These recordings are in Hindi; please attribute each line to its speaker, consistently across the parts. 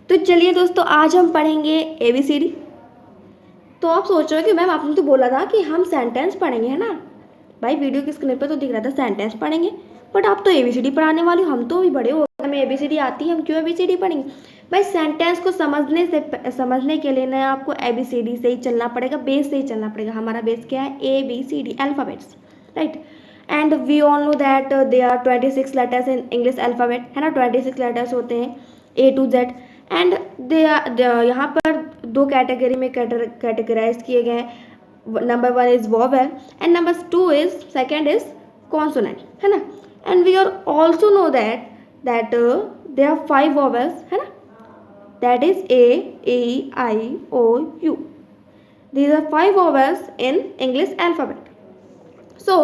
Speaker 1: तो चलिए दोस्तों, आज हम पढ़ेंगे ABCD। तो आप सोच रहे हो कि मैम आपने तो बोला था कि हम सेंटेंस पढ़ेंगे, है ना। भाई वीडियो की स्क्रीन पर तो दिख रहा था सेंटेंस पढ़ेंगे, बट आप तो ABCD पढ़ाने वाले हो। हम तो भी बड़े हो, हमें ABCD आती है, हम क्यों ABCD पढ़ेंगे। भाई सेंटेंस को समझने के लिए ना आपको ABCD से ही चलना पड़ेगा, बेस से ही चलना पड़ेगा। हमारा बेस क्या है? ABCD alphabets, right. And we all know that they are 26 letters in English alphabet, है ना। 26 लेटर्स होते हैं A to Z। And they यहाँ पर दो कैटेगरी में कैटेगराइज किए गए हैं। Number 1 is vowel and number 2 is second is consonant, है ना। And we are also know that they are 5 vowels, है ना। That is A, E, I, O, U. These are 5 vowels in English alphabet. So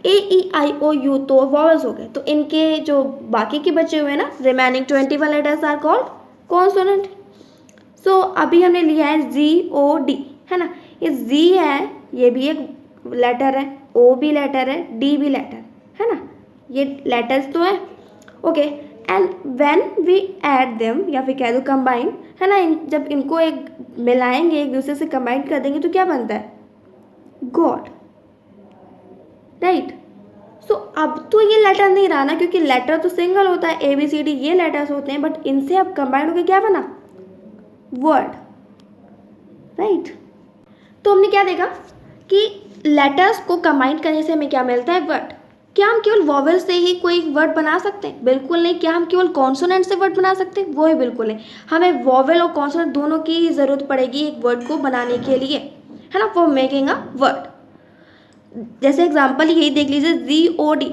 Speaker 1: A, E, I, O, U तो vowels हो गए। तो इनके जो बाकी के बचे हुए ना remaining 21 letters are called consonant. So अभी हमने लिया है GOD, है ना। ये Z है, ये भी एक लेटर है, O भी लेटर है, D भी लेटर है ना। ये लेटर्स तो है, okay. And when we add them, या फिर कह दो कंबाइन, है ना। जब इनको एक मिलाएंगे, एक दूसरे से कंबाइन कर देंगे तो क्या बनता है? God, right. सो अब तो ये लेटर नहीं रहा ना, क्योंकि लेटर तो सिंगल होता है, ABCD ये लेटर्स होते हैं, बट इनसे अब कंबाइन होकर क्या बना? Word, right. तो हमने क्या देखा कि लेटर्स को कंबाइन करने से हमें क्या मिलता है? वर्ड। क्या हम केवल वॉवेल से ही कोई वर्ड बना सकते हैं? बिल्कुल नहीं। क्या हम केवल कॉन्सोनेंट से वर्ड बना सकते हैं? वो ही बिल्कुल नहीं। हमें वॉवेल और कॉन्सोनेंट दोनों की ही ज़रूरत पड़ेगी एक वर्ड को बनाने के लिए, है ना, फॉर मेकिंग अ वर्ड। जैसे एग्जाम्पल यही देख लीजिए, GOD,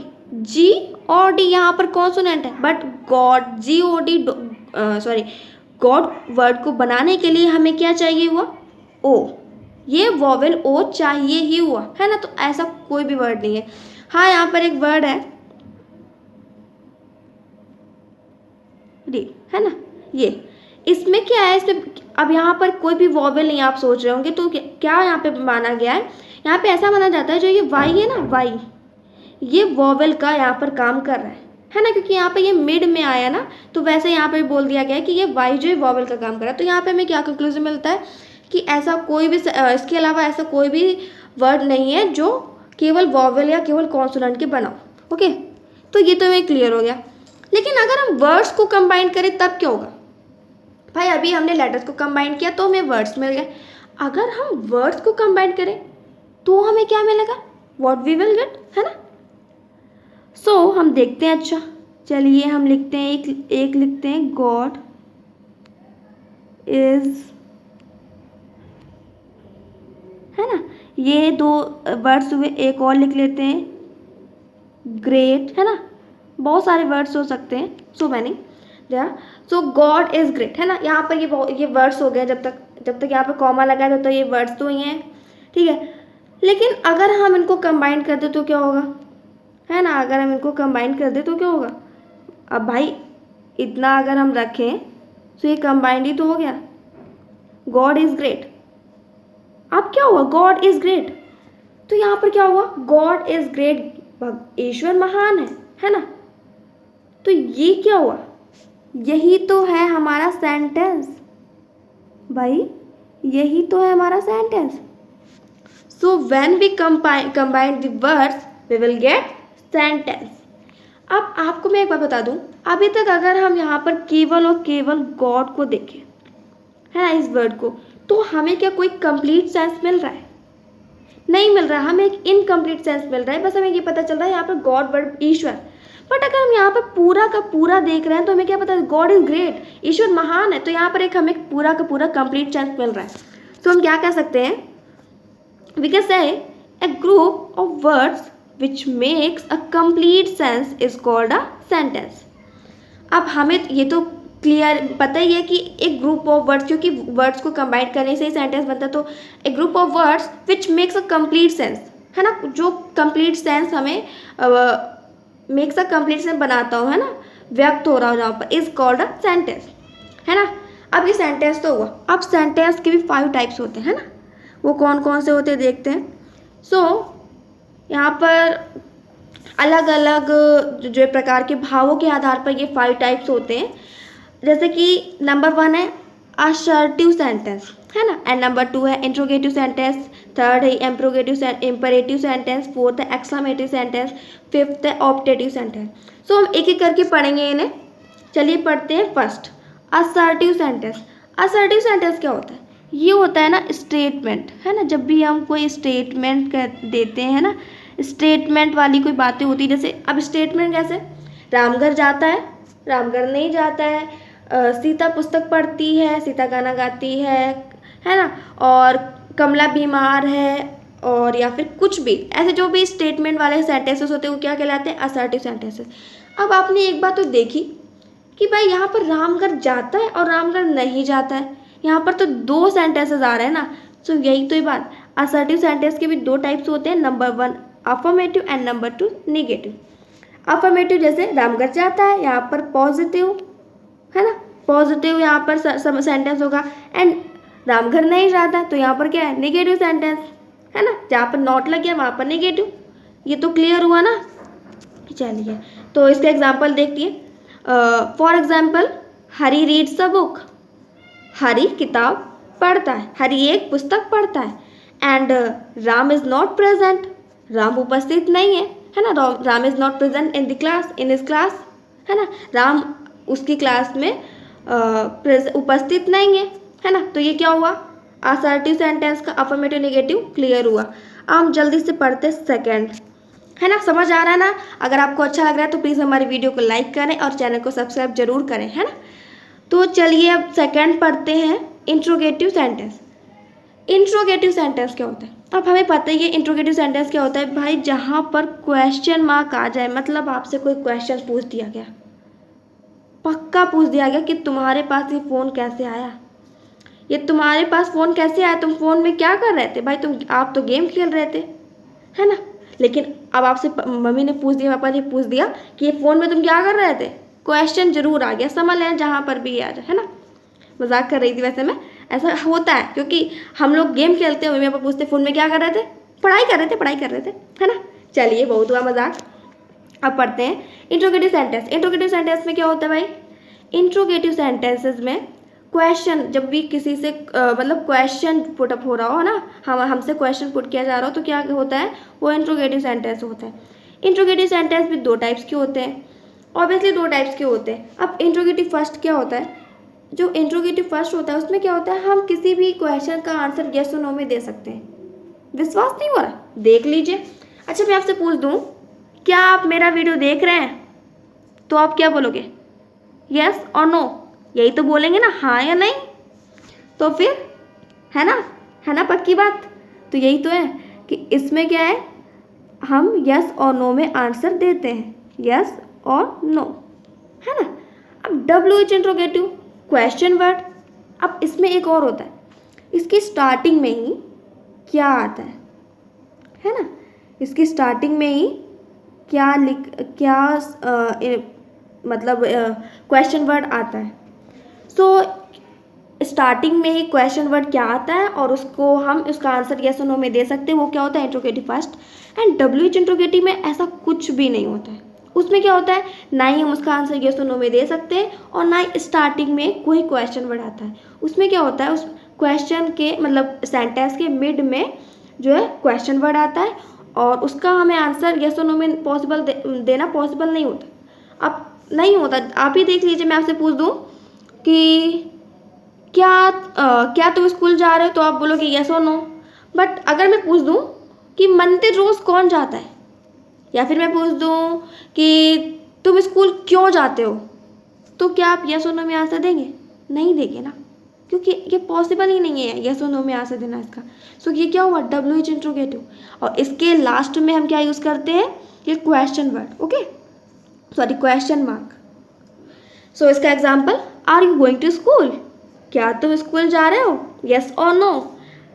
Speaker 1: G और D यहाँ पर कॉन्सोनेंट है, but God, GOD sorry God word को बनाने के लिए हमें क्या चाहिए हुआ? O। ये वॉवेल O चाहिए ही हुआ, है ना। तो ऐसा कोई भी वर्ड नहीं है। हाँ, यहाँ पर एक वर्ड है डी, है ना। ये इसमें क्या है? इसमें अब यहाँ पर कोई भी वॉवेल नहीं, आप सोच रहे होंगे तो क्या यहाँ पे माना गया है? यहाँ पे ऐसा माना जाता है जो ये वाई है ना, वाई, ये वॉवेल का यहाँ पर काम कर रहा है ना, क्योंकि यहाँ पे ये मिड में आया ना, तो वैसे यहाँ पे बोल दिया गया है कि ये वाई जो है वॉवेल का काम कर रहा है। तो यहाँ पे हमें क्या कंक्लूजन मिलता है कि ऐसा कोई भी इसके अलावा ऐसा कोई भी वर्ड नहीं है जो केवल वॉवेल या केवल कॉन्सोनेंट के बना। ओके, तो ये तो हमें क्लियर हो गया। लेकिन अगर हम वर्ड्स को कंबाइन करें तब क्या होगा? भाई अभी हमने लेटर्स को कंबाइन किया तो हमें वर्ड्स मिल गए। अगर हम वर्ड्स को कंबाइन करें तो हमें क्या मिलेगा? व्हाट वी विल गेट, है ना। सो हम देखते हैं। अच्छा चलिए हम लिखते हैं, एक लिखते हैं, गॉड इज, है ना। ये दो वर्ड्स हुए। एक और लिख लेते हैं, ग्रेट, है ना। बहुत सारे वर्ड्स हो सकते हैं, so many there. So God is great, है ना। यहाँ पर ये वर्ड्स हो गए। जब तक यहाँ पर कॉमा लगा है तब तक ये वर्ड्स तो ही हैं, ठीक है। लेकिन अगर हम इनको कंबाइन कर दे तो क्या होगा, है ना। अगर हम इनको कंबाइन कर दे तो क्या होगा? अब भाई इतना अगर हम रखें तो ये कंबाइंड ही तो हो गया। God is great. अब क्या हुआ? God is great. तो यहाँ पर क्या हुआ? गॉड इज ग्रेट, ईश्वर महान है ना। तो ये क्या हुआ? यही तो है हमारा सेंटेंस भाई, यही तो है हमारा sentence. So when we combine the words we will get sentence. अब आपको मैं एक बात बता दूं, अभी तक अगर हम यहाँ पर केवल और केवल गॉड को देखें, है ना, इस वर्ड को, तो हमें क्या कोई कंप्लीट सेंस मिल रहा है? नहीं मिल रहा। हमें एक इनकम्प्लीट सेंस मिल रहा है। बस हमें ये पता चल रहा है यहाँ पर गॉड वर्ड ईश्वर। बट अगर हम यहाँ पर पूरा का पूरा देख रहे हैं तो हमें क्या पता है? गॉड इज ग्रेट, ईश्वर महान है। तो यहाँ पर एक हमें पूरा का पूरा कंप्लीट सेंस मिल रहा है। तो हम क्या कह सकते हैं? We can say a group of words which makes a complete sense is called a sentence. अब हमें ये तो क्लियर पता ही है कि एक ग्रुप ऑफ वर्ड्स, क्योंकि वर्ड्स को कंबाइन करने से ही सेंटेंस बनता है। तो एक group of words which makes a complete sense, है ना, जो कंप्लीट सेंस हमें मेक्स अ कंप्लीट सेंस बनाता हो, है ना, व्यक्त हो रहा हो जहाँ पर, इज कॉल्ड अ सेंटेंस, है ना। अब ये सेंटेंस तो हुआ। अब सेंटेंस के भी 5 टाइप्स होते हैं, है ना। वो कौन कौन से होते हैं देखते हैं। सो यहाँ पर अलग अलग जो प्रकार के भावों के आधार पर ये 5 टाइप्स होते हैं। जैसे कि नंबर 1 है असर्टिव सेंटेंस, है ना, एंड नंबर 2 है इंट्रोगेटिव सेंटेंस, थर्ड है इम्परेटिव सेंटेंस, फोर्थ है एक्सक्लेमेटिव सेंटेंस, फिफ्थ है ऑप्टेटिव सेंटेंस। सो हम एक एक करके पढ़ेंगे इन्हें। चलिए पढ़ते हैं first assertive sentence. Assertive sentence क्या होता है? ये होता है ना स्टेटमेंट, है ना, जब भी हम कोई स्टेटमेंट कर देते हैं ना, स्टेटमेंट वाली कोई बातें होती है, जैसे अब स्टेटमेंट कैसे, रामघर जाता है, रामघर नहीं जाता है, सीता पुस्तक पढ़ती है, सीता गाना गाती है ना, और कमला बीमार है, और या फिर कुछ भी ऐसे जो भी स्टेटमेंट वाले सेंटेंसेस होते हैं वो क्या कहलाते हैं? Assertive sentences. अब आपने एक बात तो देखी कि भाई यहाँ पर रामघर जाता है और रामघर नहीं जाता है, यहाँ पर तो 2 सेंटेंसेस आ रहे हैं ना। सो यही तो ये बात, असर्टिव सेंटेंस के भी 2 टाइप्स होते हैं, number 1 affirmative and number 2 negative. Affirmative जैसे रामघर जाता है, यहाँ पर पॉजिटिव, है ना, पॉजिटिव यहाँ पर सेंटेंस होगा, एंड रामघर नहीं जाता तो यहाँ पर क्या है? नेगेटिव सेंटेंस, है ना, जहाँ पर नॉट लग गया वहाँ पर नेगेटिव। ये तो क्लियर हुआ ना। चलिए तो इसका एग्जाम्पल देखिए। For example Hari reads a book, Hari किताब पढ़ता है, हरी एक पुस्तक पढ़ता है, and Ram is not present, Ram उपस्थित नहीं है ना, Ram is not present in the class, in his class, है ना, राम उसकी क्लास में उपस्थित नहीं है ना। तो ये क्या हुआ? असर्टिव सेंटेंस का अफर्मेटिव नेगेटिव क्लियर हुआ। हम जल्दी से पढ़ते सेकंड, है ना, समझ आ रहा है ना। अगर आपको अच्छा लग रहा है तो प्लीज़ हमारी वीडियो को लाइक करें और चैनल को सब्सक्राइब जरूर करें, है ना। तो चलिए अब सेकंड पढ़ते हैं इंट्रोगेटिव सेंटेंस। इंट्रोगेटिव सेंटेंस क्या होता है? अब हमें पता ही है इंट्रोगेटिव सेंटेंस क्या होता है भाई, जहाँ पर क्वेश्चन मार्क आ जाए, मतलब आपसे कोई क्वेश्चन पूछ दिया गया, पक्का पूछ दिया गया कि तुम्हारे पास ये फ़ोन कैसे आया, ये तुम्हारे पास फ़ोन कैसे आया, तुम फ़ोन में क्या कर रहे थे भाई, आप तो गेम खेल रहे थे, है ना। लेकिन अब आपसे मम्मी ने पूछ दिया, पापा ने पूछ दिया कि ये फ़ोन में तुम क्या कर रहे थे, क्वेश्चन जरूर आ गया, समझ लेना जहाँ पर भी आ जाए, है ना। मजाक कर रही थी वैसे मैं, ऐसा होता है क्योंकि हम लोग गेम खेलते हैं, मम्मी पापा पूछते फ़ोन में क्या कर रहे थे, पढ़ाई कर रहे थे, है ना। चलिए बहुत हुआ मजाक। अब पढ़ते हैं इंट्रोगेटिव सेंटेंस। इंट्रोगेटिव सेंटेंस में क्या होता है भाई? इंट्रोगेटिव सेंटेंसेस में क्वेश्चन, जब भी किसी से मतलब क्वेश्चन पुट अप हो रहा हो ना, हमसे क्वेश्चन पुट किया जा रहा हो, तो क्या होता है? वो इंट्रोगेटिव सेंटेंस होता है। इंट्रोगेटिव सेंटेंस भी 2 टाइप्स के होते हैं, ऑब्वियसली 2 टाइप्स के होते हैं। अब इंट्रोगेटिव फर्स्ट क्या होता है? जो इंट्रोगेटिव फर्स्ट होता है उसमें क्या होता है, हम किसी भी क्वेश्चन का आंसर येस और नो में दे सकते हैं। विश्वास नहीं हो रहा? देख लीजिए। अच्छा मैं आपसे पूछ दूँ, क्या आप मेरा वीडियो देख रहे हैं? तो आप क्या बोलोगे? यस और नो, यही तो बोलेंगे ना, हाँ या नहीं। तो फिर है ना पक्की बात। तो यही तो है कि इसमें क्या है, हम यस और नो में आंसर देते हैं, यस और नो, है ना। अब WH इंट्रोगेटिव क्वेश्चन वर्ड। अब इसमें एक और होता है, इसकी स्टार्टिंग में ही क्या आता है ना, इसकी स्टार्टिंग में ही मतलब क्वेश्चन वर्ड आता है। सो स्टार्टिंग में ही क्वेश्चन वर्ड क्या आता है और उसको हम उसका आंसर यस और नो में दे सकते हैं, वो क्या होता है? Interrogative first. And WH interrogative में ऐसा कुछ भी नहीं होता है। उसमें क्या होता है, ना ही हम उसका आंसर यस और नो में दे सकते हैं और ना ही स्टार्टिंग में कोई क्वेश्चन वर्ड आता है। उसमें क्या होता है, उस क्वेश्चन के मतलब सेंटेंस के मिड में जो है क्वेश्चन वर्ड आता है और उसका हमें आंसर यस और नो में देना पॉसिबल नहीं होता। अब नहीं होता, आप ही देख लीजिए। मैं आपसे पूछ दूँ कि क्या तुम स्कूल जा रहे हो, तो आप बोलोगे यस और नो। बट अगर मैं पूछ दूँ कि मंदिर रोज़ कौन जाता है, या फिर मैं पूछ दूँ कि तुम स्कूल क्यों जाते हो, तो क्या आप यस और नो में आंसर देंगे? नहीं देंगे ना, क्योंकि ये पॉसिबल ही नहीं है यस और नो में आंसर देना इसका। सो ये क्या हुआ? WH interrogative. और इसके लास्ट में हम क्या यूज़ करते हैं? ये question word, okay, sorry question mark. So इसका example, are you going to school, क्या तुम स्कूल जा रहे हो, यस और नो,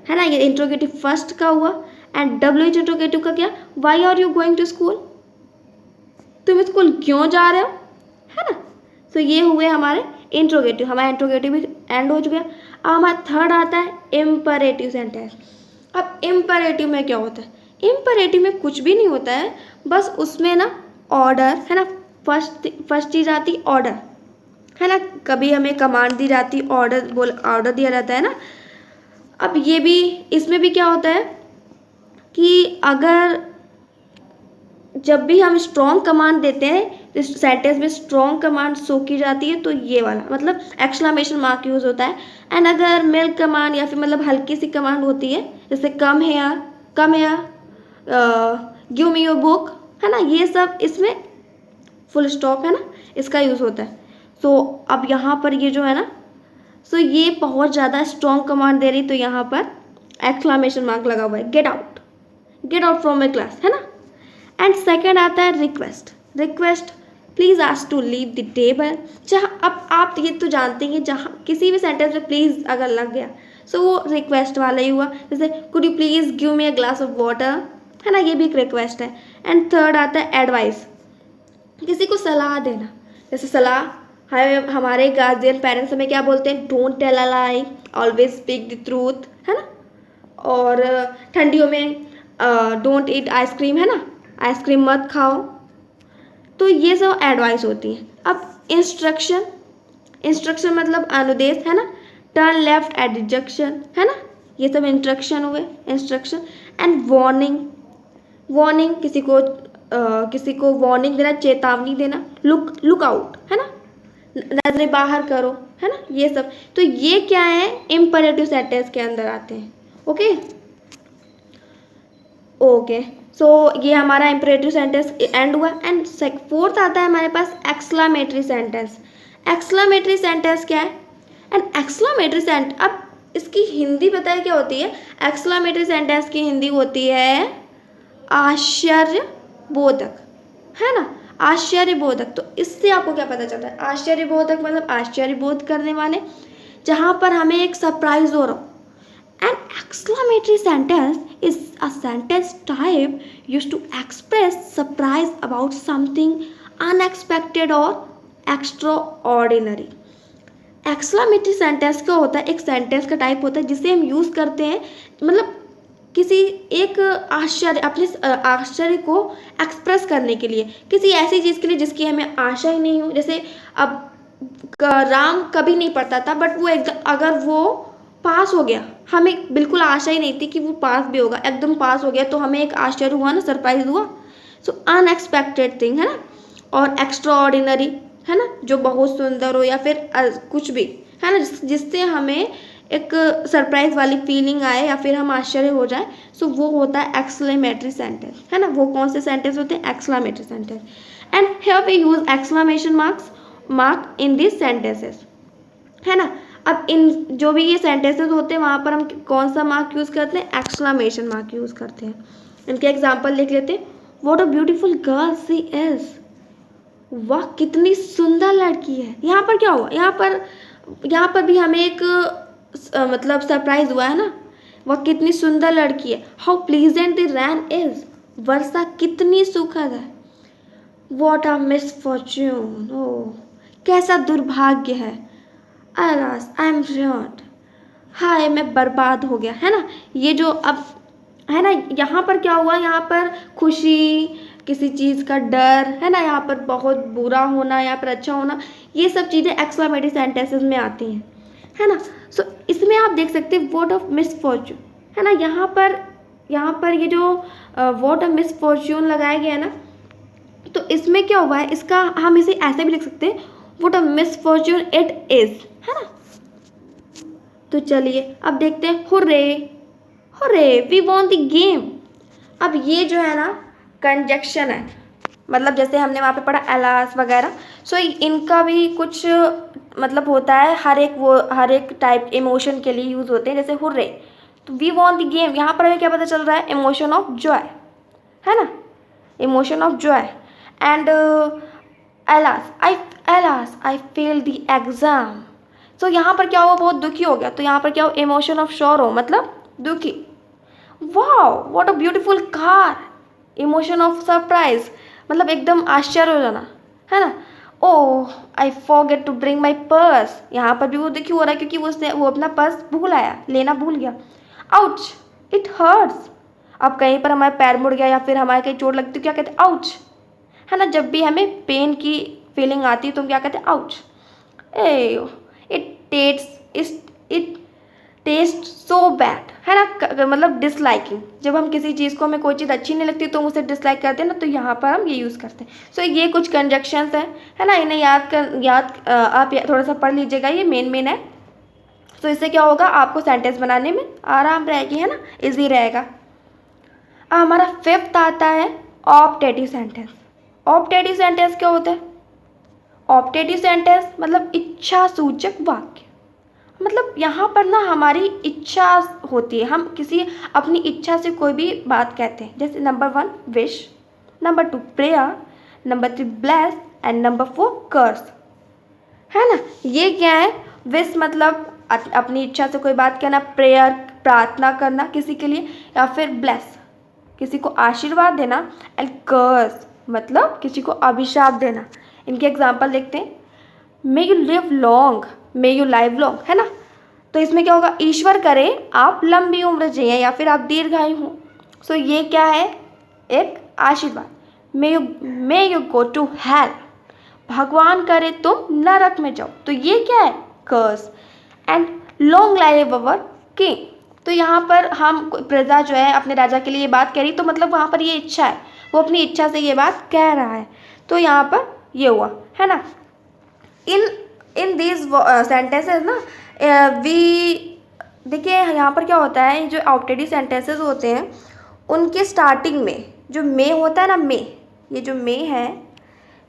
Speaker 1: है ना। ये इंट्रोगेटिव फर्स्ट का हुआ। एंड WH इंट्रोगेटिव का क्या? Why are you going to school, तुम स्कूल क्यों जा रहे हो, है ना। तो ये हुए हमारे इंट्रोगेटिव। हमारा इंट्रोगेटिव भी एंड हो चुका है। अब हमारा थर्ड आता है इम्परेटिव सेंटेंस। अब इम्परेटिव में क्या होता है? इम्परेटिव में कुछ भी नहीं होता है, बस उसमें ना ऑर्डर, है ना, फर्स्ट चीज़ आती ऑर्डर। है ना, कभी हमें कमांड दी जाती, ऑर्डर दिया जाता है ना। अब ये भी, इसमें भी क्या होता है कि अगर जब भी हम स्ट्रॉन्ग कमांड देते हैं, इस सेंटेंस में स्ट्रॉन्ग कमांड शो की जाती है, तो ये वाला मतलब एक्सक्लेमेशन मार्क यूज होता है। एंड अगर मिल्क कमांड या फिर मतलब हल्की सी कमांड होती है, जैसे come here, give me your book, है ना, ये सब इसमें फुल स्टॉप है ना, इसका यूज होता है। सो अब यहाँ पर ये जो है ना, सो ये बहुत ज़्यादा स्ट्रॉन्ग कमांड दे रही, तो यहाँ पर एक्सक्लेमेशन मार्क लगा हुआ है, get out from my class, है ना। एंड सेकेंड आता है request, please ask to leave the table. जहाँ अब आप ये तो जानते हैं, जहाँ किसी भी सेंटेंस में प्लीज़ अगर लग गया, सो वो रिक्वेस्ट वाला ही हुआ। जैसे could you please give me a glass of water, है ना, ये भी एक रिक्वेस्ट है। एंड थर्ड आता है एडवाइस, किसी को सलाह देना। जैसे सलाह, हमारे गार्जियन पेरेंट्स हमें क्या बोलते हैं, don't tell a lie, always speak the truth, है ना। और ठंडियों में डोंट ईट आइसक्रीम, है ना, आइसक्रीम मत खाओ। तो ये सब एडवाइस होती है। अब इंस्ट्रक्शन मतलब अनुदेश, है ना, turn left at the junction, है ना, ये सब इंस्ट्रक्शन हुए, इंस्ट्रक्शन। एंड वार्निंग, किसी को वार्निंग देना, चेतावनी देना, लुक आउट, है ना, नजरें बाहर करो, है ना, ये सब। तो ये क्या है, इम्परेटिव सेंटेंस के अंदर आते हैं। ओके, सो ये हमारा इम्परेटिव सेंटेंस एंड हुआ। एंड फोर्थ आता है हमारे पास एक्सक्लेमेटरी सेंटेंस। एक्सक्लेमेटरी सेंटेंस क्या है? एंड एक्सक्लेमेटरी सेंटेंस, अब इसकी हिंदी बताइए क्या होती है? एक्सक्लेमेटरी सेंटेंस की हिंदी होती है आश्चर्यबोधक, है ना, आश्चर्यबोधक। तो इससे आपको क्या पता चलता है? आश्चर्यबोधक मतलब आश्चर्यबोध करने वाले, जहाँ पर हमें एक सरप्राइज हो रहा हो। An exclamatory sentence is a sentence type used to express surprise about something unexpected or extraordinary. Exclamatory sentence क्या होता है? एक सेंटेंस का टाइप होता है जिसे हम यूज़ करते हैं, मतलब किसी एक आश्चर्य, अपने आश्चर्य को एक्सप्रेस करने के लिए, किसी ऐसी चीज़ के लिए जिसकी हमें आशा ही नहीं हो। जैसे अब राम कभी नहीं पढ़ता था, बट वो एकदम, अगर वो पास हो गया, हमें बिल्कुल आशा ही नहीं थी कि वो पास भी होगा, एकदम पास हो गया, तो हमें एक आश्चर्य हुआ ना, सरप्राइज हुआ। सो अनएक्सपेक्टेड थिंग, है ना। और एक्स्ट्रा ऑर्डिनरी, है ना, जो बहुत सुंदर हो या फिर कुछ भी, है ना, जिससे हमें एक सरप्राइज वाली फीलिंग आए या फिर हम आश्चर्य हो जाए। सो वो होता है एक्सक्लेमेटरी सेंटेंस, है ना। वो कौन से सेंटेंस होते हैं? Exclamatory sentence. And here we use exclamation mark in this sentences, है ना। अब इन जो भी ये सेंटेंसेस होते हैं, वहाँ पर हम कौन सा मार्क यूज़ करते हैं? एक्सक्लेमेशन मार्क यूज़ करते हैं। इनके एग्जाम्पल लिख लेते हैं। What a beautiful girl she is, वाह कितनी सुंदर लड़की है। यहाँ पर क्या हुआ? यहाँ पर भी हमें एक मतलब सरप्राइज हुआ, है ना। वह कितनी सुंदर लड़की है। How pleasant the rain is, वर्षा कितनी सुखद है। व्हाट अ मिसफॉर्च्यून, ओह कैसा दुर्भाग्य है। अलास आई एम ruined, हाय मैं बर्बाद हो गया, है ना। ये जो अब है ना, यहाँ पर क्या हुआ? यहाँ पर खुशी, किसी चीज़ का डर, है ना, यहाँ पर बहुत बुरा होना, यहाँ पर अच्छा होना, ये सब चीज़ें एक्सक्लेमेटरी सेंटेंसेस में आती हैं, है ना। सो इसमें आप देख सकते हैं वर्ड ऑफ मिसफॉर्च्यून, है ना। यहाँ पर ये जो वर्ड ऑफ मिसफॉर्च्यून लगाया गया है ना, तो इसमें क्या हुआ है? इसका हम इसे ऐसे भी लिख सकते हैं, what a misfortune it is, है ना। तो चलिए अब देखते हैं। Hurray we won the game. अब ये जो है ना कंजक्शन है, मतलब जैसे हमने वहाँ पे पढ़ा एलास वगैरह। सो इनका भी कुछ मतलब होता है, हर एक टाइप इमोशन के लिए यूज़ होते हैं। जैसे हुर्रे, तो वी वॉन द गेम, यहाँ पर हमें क्या पता चल रहा है? इमोशन ऑफ जॉय, है ना, emotion of joy. And alas I fail the exam. So यहाँ पर क्या हुआ? बहुत दुखी हो गया, तो यहाँ पर क्या हो? इमोशन ऑफ सॉरो, मतलब दुखी। Wow what a beautiful car, emotion of surprise, मतलब एकदम आश्चर्य हो जाना, है ना। Oh I forget to bring my purse, यहाँ पर भी वो दुखी हो रहा है क्योंकि वो अपना पर्स लेना भूल गया। आउच इट हर्ट्स, अब कहीं पर हमारे पैर मुड़ गया या फिर हमारे कहीं चोट लगती तो क्या कहते हैं? आउच, है ना। जब भी हमें पेन की फीलिंग आती है तो हम क्या कहते हैं? Ouch. A it taste so bad, है ना, मतलब डिसलाइकिंग। जब हम किसी चीज़ को, हमें कोई चीज़ अच्छी नहीं लगती तो हम उसे डिसलाइक करते हैं ना, तो यहाँ पर हम ये यूज़ करते हैं। सो ये कुछ कंजक्शंस हैं, है ना, इन्हें आप थोड़ा सा पढ़ लीजिएगा, ये मेन है। तो इससे क्या होगा, आपको सेंटेंस बनाने में आराम रहेगी, है ना, इजी रहेगा। अब हमारा 5th आता है ऑप्टेटिव सेंटेंस। ऑप्टेटिव सेंटेंस क्या होता है? ऑप्टेटिव सेंटेंस मतलब इच्छा सूचक वाक्य। मतलब यहाँ पर ना हमारी इच्छा होती है, हम किसी अपनी इच्छा से कोई भी बात कहते हैं। जैसे number 1 wish, number 2 prayer, number 3 bless and number 4 कर्स, है ना। ये क्या है? विश मतलब अपनी इच्छा से कोई बात कहना, प्रेयर प्रार्थना करना किसी के लिए, या फिर ब्लेस किसी को आशीर्वाद देना, एंड कर्स मतलब किसी को अभिशाप देना। इनके एग्जाम्पल देखते हैं। May you live long, may you live long, है ना। तो इसमें क्या होगा, ईश्वर करे आप लंबी उम्र जिए या फिर आप दीर्घायु हों। सो ये क्या है? एक आशीर्वाद। May you go to hell, भगवान करे तुम नरक में जाओ, तो ये क्या है? Curse. And long live our king, तो यहाँ पर हम प्रजा जो है अपने राजा के लिए ये बात कह रही, तो मतलब वहाँ पर ये इच्छा है, वो अपनी इच्छा से ये बात कह रहा है, तो यहाँ पर ये हुआ, है ना। इन दीज सेंटेंसेस ना वी, देखिए यहाँ पर क्या होता है, जो ऑप्टेटिव सेंटेंसेस होते हैं उनके स्टार्टिंग में जो मे होता है ना, मे, ये जो मे है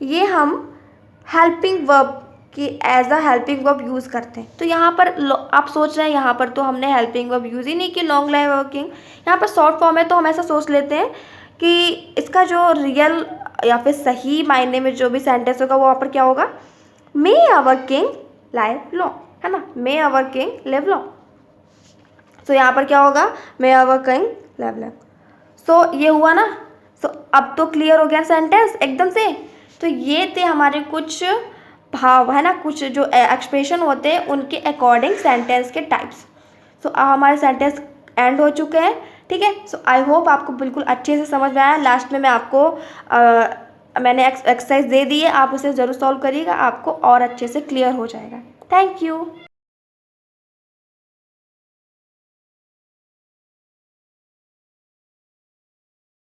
Speaker 1: ये हम हेल्पिंग वर्ब कि as a helping verb use करते हैं। तो यहाँ पर आप सोच रहे हैं यहाँ पर तो हमने हेल्पिंग वर्ब यूज़ ही नहीं की, लॉन्ग लाइव वर्किंग। यहाँ पर शॉर्ट फॉर्म है तो हम ऐसा सोच लेते हैं कि इसका जो रियल या फिर सही मायने में जो भी सेंटेंस होगा वो वहाँ पर क्या होगा, मे आवर किंग लाइव लॉन्ग, है ना, मे आवर किंग लिव लॉन्ग। सो यहाँ पर क्या होगा, मे आवर किंग लिव लॉन्ग। सो ये हुआ ना। सो अब तो क्लियर हो गया सेंटेंस एकदम से। तो ये थे हमारे कुछ भाव, है ना, कुछ जो एक्सप्रेशन होते हैं उनके अकॉर्डिंग सेंटेंस के टाइप्स। सो अब हमारे सेंटेंस एंड हो चुके हैं, ठीक है। सो आई होप आपको बिल्कुल अच्छे से समझ में आया। लास्ट में मैं आपको मैंने एक्सरसाइज दे दी है, आप उसे ज़रूर सॉल्व करिएगा, आपको और अच्छे से क्लियर हो जाएगा। Thank you.